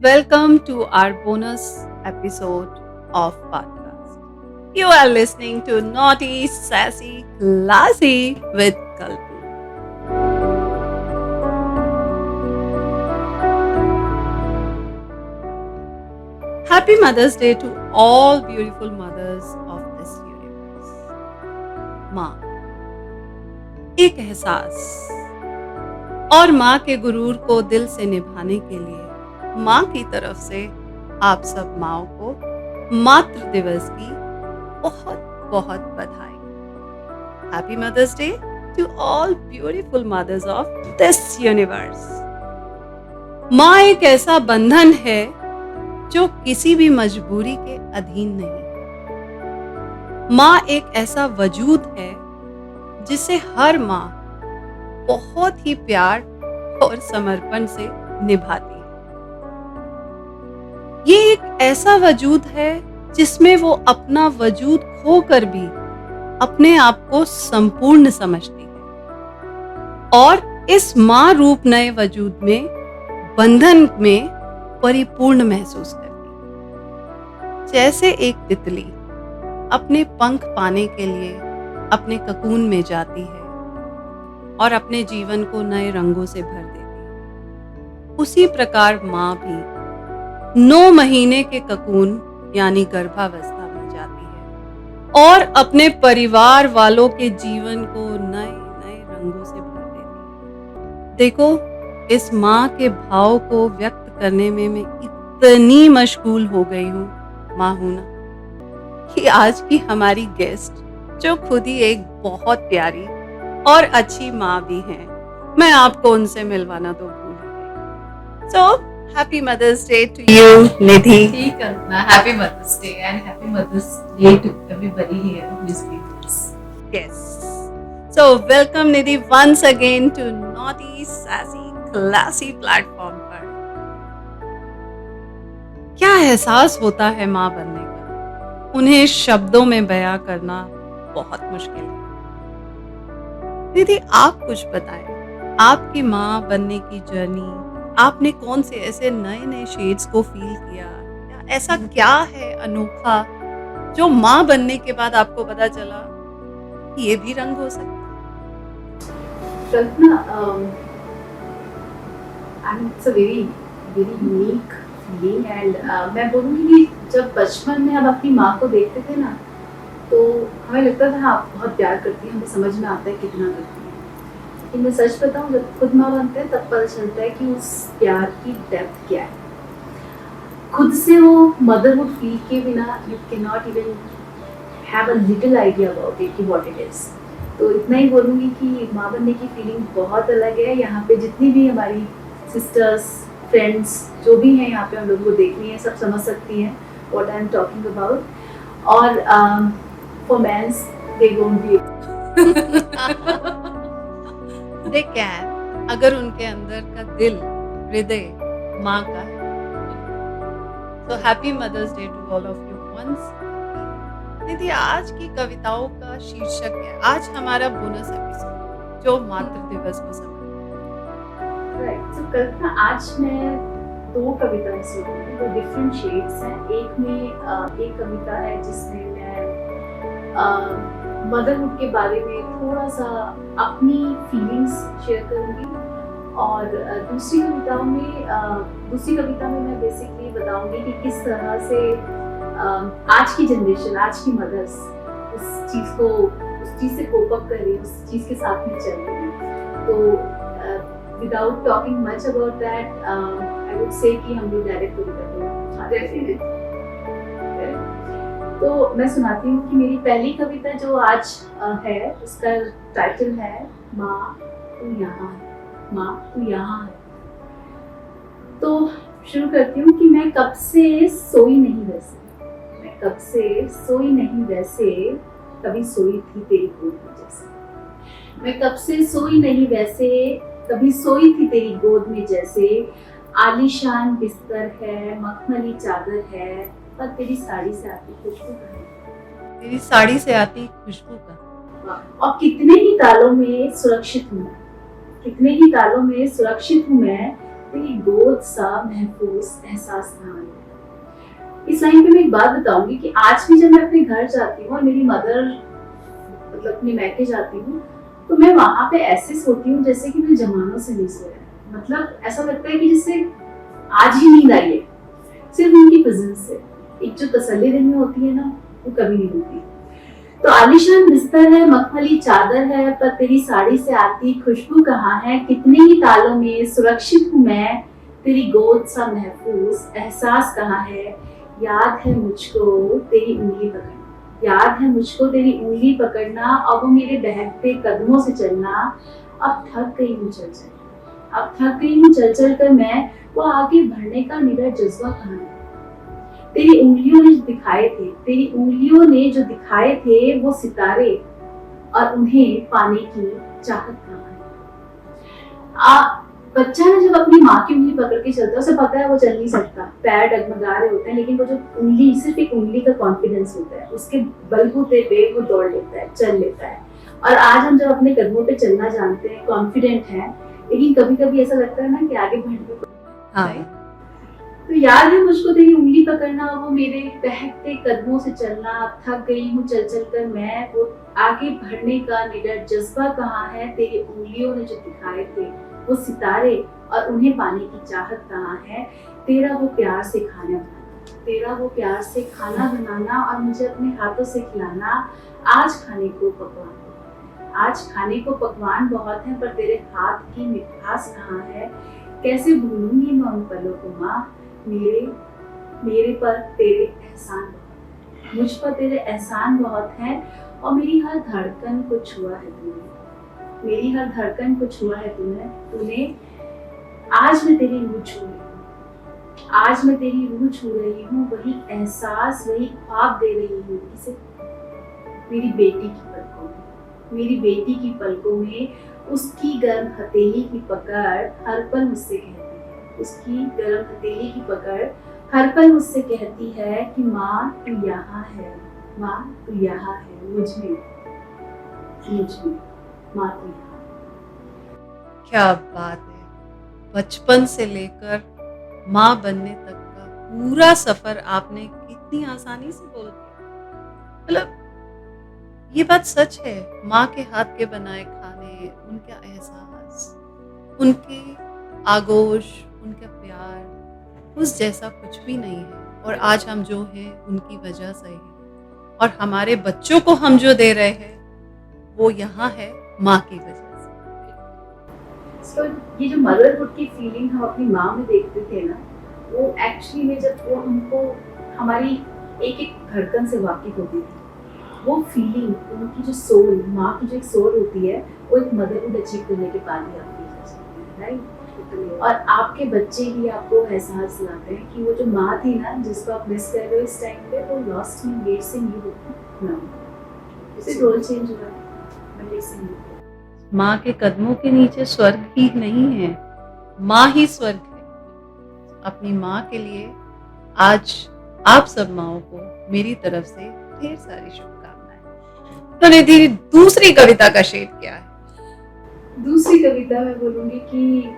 Welcome to our bonus episode of podcast. You are listening to Naughty, Sassy, Classy with Kalpu. Happy Mother's Day to all beautiful mothers of this universe. माँ, एक एहसास और माँ के गुरूर को दिल से निभाने के लिए माँ की तरफ से आप सब माँओं को मातृ दिवस की बहुत बहुत बधाई। Happy mother's day to all beautiful mothers of this universe. माँ एक ऐसा बंधन है जो किसी भी मजबूरी के अधीन नहीं। माँ एक ऐसा वजूद है जिसे हर माँ बहुत ही प्यार और समर्पण से निभाती है। ये एक ऐसा वजूद है जिसमें वो अपना वजूद खोकर भी अपने आप को संपूर्ण समझती है और इस माँ रूप नए वजूद में बंधन में परिपूर्ण महसूस करती है। जैसे एक तितली अपने पंख पाने के लिए अपने ककून में जाती है और अपने जीवन को नए रंगों से भर देती है, उसी प्रकार माँ भी 9 महीने के ककून यानी गर्भावस्था में जाती है और अपने परिवार वालों के जीवन को नए नए रंगों से भर देती है। देखो, इस माँ के भाव को व्यक्त करने में मैं इतनी मशगूल हो गई हूँ, माँ हूं ना, कि आज की हमारी गेस्ट जो खुद ही एक बहुत प्यारी और अच्छी माँ भी हैं, मैं आपको उनसे मिलवाना तो भूल ही गई। So happy mother's day to you Nidhi. ठीक है, happy mother's day and happy mother's day to everybody here who is with us. Yes. So welcome Nidhi once again to Naughty, Sassy, Classy platform पर। क्या एहसास होता है माँ बनने का, उन्हें शब्दों में बयां करना बहुत मुश्किल है। दीदी, आप कुछ बताएं, आपकी माँ बनने की जर्नी, आपने कौन से ऐसे नए नए शेड्स को फील किया, या ऐसा क्या है अनोखा जो माँ बनने के बाद आपको पता चला ये भी रंग हो सकता है? Kalpana, and it's a very very unique feeling and मैं बोलूँगी कि जब बचपन में हम अपनी माँ को देखते थे ना, तो हमें लगता था हाँ बहुत प्यार करती है, हमें समझ में आता है कितना करती है। लेकिन मैं सच बताऊँ, जब खुद माँ बनते हैं तब पता चलता है कि उस प्यार की डेप्थ क्या है। खुद से वो मदरहुड फील के बिना you can not even have a little idea about it कि व्हाट इट इज। तो इतना ही बोलूँगी कि माँ बनने की फीलिंग बहुत अलग है। यहाँ पे जितनी भी हमारी सिस्टर्स, फ्रेंड्स जो भी हैं यहाँ पे हम लोगों को देखनी है, सब समझ सकती हैं what I am talking about. और for mens they won't be they can, अगर उनके अंदर का दिल, हृदय माँ का है। तो happy mother's day to all of you once. दीदी, आज की कविताओं का शीर्षक है, आज हमारा बोनस एपिसोड जो मातृ दिवस को समर्पित। राइट। सो कल्पना, आज मैं 2 कविताएं सुनाऊंगी, वो डिफरेंट शेड्स हैं। एक में एक कविता है जिसमें मैं मदरहुड के बारे में थोड़ा सा अपनी फीलिंग्स शेयर करूंगी, और दूसरी कविता में मैं बेसिकली बताऊंगी कि किस तरह से आज की जनरेशन, आज की मदर्स उस चीज़ से कोप अप कर रही है, उस चीज़ के साथ में चल रही है। तो without talking much about that, I would say कि हम लोग डायरेक्ट कविता को तो मैं सुनाती हूँ कि मेरी पहली कविता जो आज है, उसका टाइटल है माँ तू यहाँ है, माँ तू यहाँ है। तो शुरू करती हूँ कि मैं कब से सोई नहीं वैसे, मैं कब से सोई नहीं वैसे, कभी सोई थी तेरी गोद में जैसे। मैं कब से सोई नहीं वैसे, कभी सोई थी तेरी गोद में जैसे। आलीशान बिस्तर है, मखमली चादर है, पर तेरी साड़ी से आती खुशबू का। तेरी साड़ी से आती खुशबू का। और कितने ही तालों में सुरक्षित हूँ मैं, कितने ही तालों में सुरक्षित हूँ मैं, तेरी गोद सा महफूज एहसास कहाँ है। इस लाइन पे मैं एक बात बताऊंगी कि आज भी जब मैं अपने घर जाती हूँ और मेरी मदर मतलब अपने मैके जाती हूँ, तो मैं वहां पे ऐसे सोती हूँ जैसे कि मैं जमानों से नहीं सोया है। मतलब ऐसा लगता है कि जैसे आज ही नींद आई है, सिर्फ उनकी प्रेजेंस से। एक जो तसल्ली दिल में होती है ना, वो कभी नहीं होती। तो आलीशान बिस्तर है, मखमली चादर है, पर तेरी साड़ी से आती खुशबू कहाँ है। कितने ही तालों में सुरक्षित हूँ मैं, तेरी गोद सा महफूज एहसास कहाँ है। याद है मुझको तेरी उंगली पकड़ना, याद है मुझको तेरी उंगली पकड़ना, और वो मेरे बहकते कदमों से चलना। अब थक गई हूँ चल चल, अब थक गई हूँ चल चल कर मैं, वो आगे बढ़ने का मेरा जज्बा कहाँ है। तेरी उंगलियों ने जो दिखाए थे, तेरी उंगलियों ने जो दिखाए थे वो सितारे, और उन्हें पाने की चाहत कहाँ है। बच्चा ना जब अपनी माँ की उंगली पकड़ के चलता है, उसे पता है वो चल नहीं सकता, पैर डगमगा रहे होते हैं, लेकिन वो जो उंगली, सिर्फ एक उंगली का कॉन्फिडेंस होता है, उसके बलबूते पे वो दौड़ लेता है, चल लेता है। और आज हम जब अपने कदमों पे चलना जानते हैं, कॉन्फिडेंट हैं, लेकिन कभी कभी ऐसा लगता है ना कि आगे बढ़ने को। हाँ। तो याद है मुझको तेरी उंगली पकड़ना, वो मेरे बहकते कदमों से चलना। थक गई हूँ चल चल कर मैं, वो आगे बढ़ने का निडर जज्बा कहाँ है। तेरी उंगलियों ने जो दिखाए थे वो सितारे, और उन्हें पाने की चाहत कहाँ है। तेरा वो प्यार से खाना बनाना, तेरा वो प्यार से खाना बनाना, और मुझे अपने हाथों से खिलाना। आज खाने को पकवान, आज खाने को पकवान बहुत है, पर तेरे हाथ की मिठास कहाँ है। कैसे भूलूंगी मैं उन पलों को माँ, मेरे पर तेरे एहसान बहुत, मुझ पर तेरे एहसान बहुत है। और मेरी हर धड़कन को छुआ है तूने, मेरी हर धड़कन को छुआ है तूने। आज मैं तेरी रूह छू रही हूँ, आज मैं तेरी रूह छू रही हूँ। वही एहसास, वही ख्वाब दे रही हूँ किसे, मेरी बेटी की पलकों में, मेरी बेटी की पलकों में। उसकी गर्म हथेली की पकड़ हर पल मुझसे कहती है, उसकी गर्म हथेली की पकड़ हर पल मुझसे कहती है कि माँ तू यहाँ है, माँ तू यहाँ है, मुझ में माँ तू यहाँ। क्या बात है। बचपन से लेकर माँ बनने तक का पूरा सफर आपने कितनी आसानी से बोल दिया। मतलब ये बात सच है, माँ के हाथ के बनाए खाने, उनका एहसास, उनकी आगोश, उनका प्यार, उस जैसा कुछ भी नहीं है। और आज हम जो हैं उनकी वजह से है, और हमारे बच्चों को हम जो दे रहे हैं वो यहाँ है माँ की वजह से। तो ये जो मदरहुड की फीलिंग हम अपनी माँ में देखते थे ना, वो एक्चुअली में जब वो हमको हमारी एक एक धड़कन से वाकिफ होती थी, वो फीलिंग, उनकी जो सोल, माँ की जो एक सोल होती है, वो एक मदरहुड अचीव करने के बाद ही आप फील कर सकते हैं, राइट। और आपके बच्चे ही आपको एहसास दिलाते हैं कि वो जो माँ थी ना, जिसको आप मिस कर रहे हो इस टाइम पे, वो लॉस्ट इन वेट से नहीं होती ना, उसे रोल चेंज हुआ है, बट से नहीं। माँ के कदमों के नीचे स्वर्ग ही नहीं है, माँ ही स्वर्ग है। अपनी माँ के लिए आज आप सब माँओं को मेरी तरफ से ढेर सारी शुभकामनाएं। तो निधि, दूसरी कविता का शेड क्या है? दूसरी कविता मैं बोलूंगी कि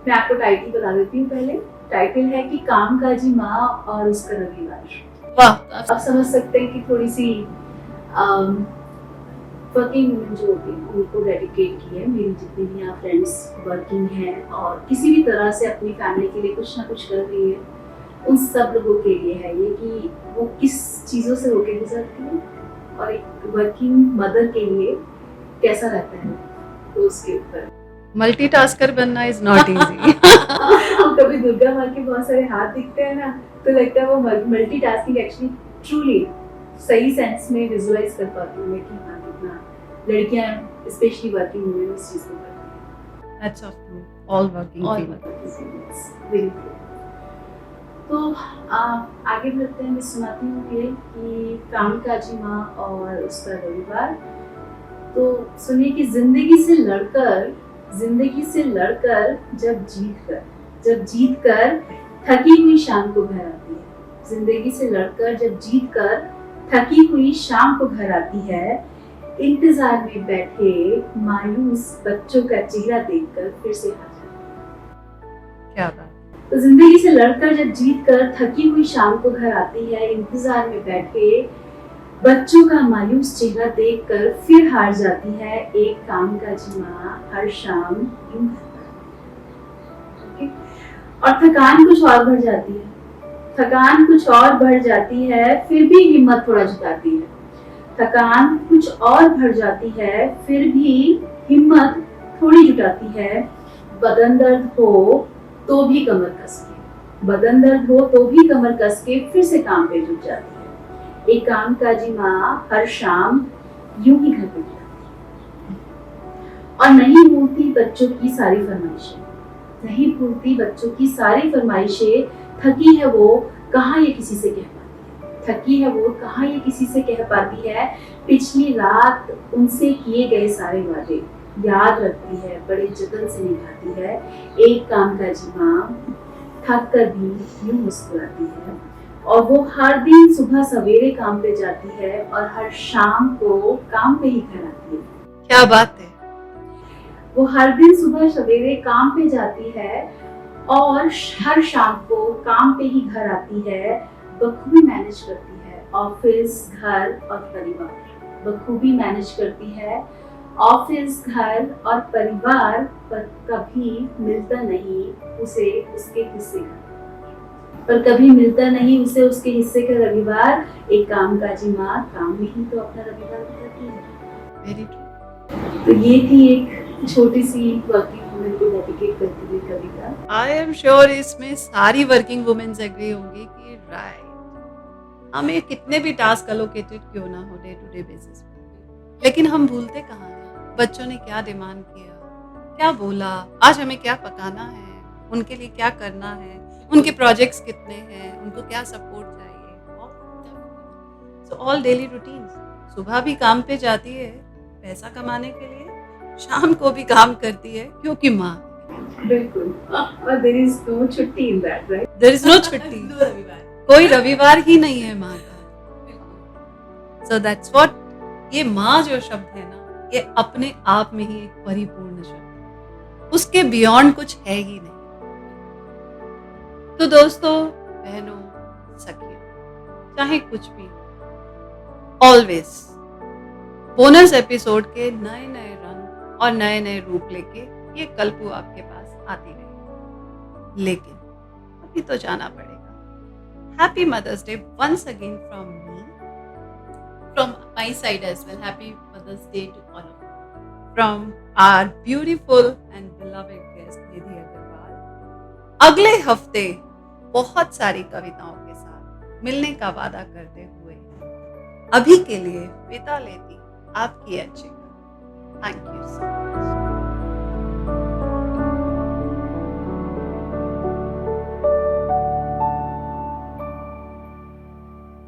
मैं आपको टाइटल बता देती हूँ पहले। टाइटल है कि कामकाजी माँ और उसका रविवार। वाह, आप समझ सकते हैं कि थोड़ी सी वर्किंग वुमेन जो होती है उनको डेडिकेट की है। मेरी जितनी भी यहाँ फ्रेंड्स वर्किंग हैं और किसी भी तरह से अपनी फैमिली के लिए कुछ ना कुछ कर रही है, उन सब लोगों के लिए है ये कि वो किस चीज़ों से होके गुजरती है, और एक वर्किंग मदर के लिए कैसा रहता है, तो उसके ऊपर। मल्टीटास्कर बनना इज नॉट इजी। कभी दुर्गा माँ के बहुत सारे हाथ दिखते हैं ना, तो लगता है वो मल्टीटास्किंग एक्चुअली ट्रूली सही सेंस में विजुअलाइज कर पाती हूँ मैं कि हाँ कितना लड़कियाँ स्पेशली वर्किंग वुमेन इस चीज़ को करती हैं। Hats off to all working females. Very good. तो आगे बढ़ते हैं। मैं सुनाती हूँ ये कि कामकाजी माँ और उसका रविवार। तो सुनिए कि जिंदगी से लड़कर जब जीत कर थकी हुई शाम को घर आती है। जिंदगी से लड़कर जब जीत कर थकी हुई शाम को घर आती है, इंतजार में बैठे मायूस बच्चों का चेहरा देखकर फिर से हार जाती है। क्या बात। तो जिंदगी से लड़कर जब जीत कर थकी हुई शाम को घर आती है, इंतजार में बैठे बच्चों का मायूस चेहरा देखकर फिर हार जाती है, एक काम का माँ हर शाम यूं। और थकान कुछ और बढ़ जाती है, थकान कुछ और बढ़ जाती है, फिर भी हिम्मत थोड़ा जुटाती है। थकान कुछ और बढ़ जाती है, फिर भी हिम्मत थोड़ी जुटाती है। बदन दर्द हो तो भी कमर कस के, बदन दर्द हो तो भी कमर कस के फिर से काम पे जुट जाती है। एक काम काजी माँ हर शाम यूं ही घर पे जाती है और नहीं भूलती बच्चों की सारी फरमाइशें, नहीं भूलती बच्चों की सारी फरमाइशें। थकी है वो कहाँ ये किसी से कह पाती है, थकी है वो कहाँ ये किसी से कह पाती है। पिछली रात उनसे किए गए सारे वादे याद रखती है, बड़े जतन से निभाती है। एक काम का माँ थक कर भी यूं मुस्कुराती है और वो हर दिन सुबह सवेरे काम पे जाती है और हर शाम को काम पे ही घर आती है। क्या बात है। वो हर दिन सुबह सवेरे काम पे जाती है और हर शाम को काम पे ही घर आती है। बखूबी मैनेज करती है ऑफिस, घर और परिवार, बखूबी मैनेज करती है ऑफिस, घर और परिवार, पर कभी मिलता नहीं उसे उसके हिस्से का, पर कभी मिलता नहीं उसे उसके हिस्से का रविवार। एक काम काजी माँ काम में ही तो अपना रविवार बिताती है। Very true. तो ये थी एक छोटी सी वर्किंग वुमेन को डेडिकेट करती हुई कविता। आई एम श्योर इसमें सारी वर्किंग वुमेन्स एग्री होंगी कि राइट, हमें कितने भी टास्क एलोकेटेड क्यों ना हो डे टू डे बेसिस पे, लेकिन हम भूलते कहाँ हैं बच्चों ने क्या डिमांड किया, क्या बोला, आज हमें क्या पकाना है, उनके लिए क्या करना है, उनके प्रोजेक्ट्स कितने हैं, उनको क्या सपोर्ट चाहिए। So all daily routines. सुबह भी काम पे जाती है पैसा कमाने के लिए, शाम को भी काम करती है क्योंकि माँ। बिल्कुल, और देयर इज नो छुट्टी in that, right? There is no छुट्टी, कोई रविवार ही नहीं है माँ का। सो दैट्स व्हाट, ये माँ जो शब्द है ना, ये अपने आप में ही एक परिपूर्ण शब्द है, उसके बियॉन्ड कुछ है ही नहीं। तो दोस्तों, बहनों, सखियों, चाहे कुछ भी, ऑलवेज बोनस एपिसोड के नए नए रंग और नए नए रूप लेके ये कल्पू आपके पास आती रही, लेकिन अभी तो जाना पड़ेगा। Happy mother's day once again from me, from my side as well. Happy Mother's Day to all of you. From our beautiful and beloved guest निधि अग्रवाल। अगले हफ्ते बहुत सारी कविताओं के साथ मिलने का वादा करते हुए अभी के लिए विदा लेती आपकी अच्छी। Thank you so much.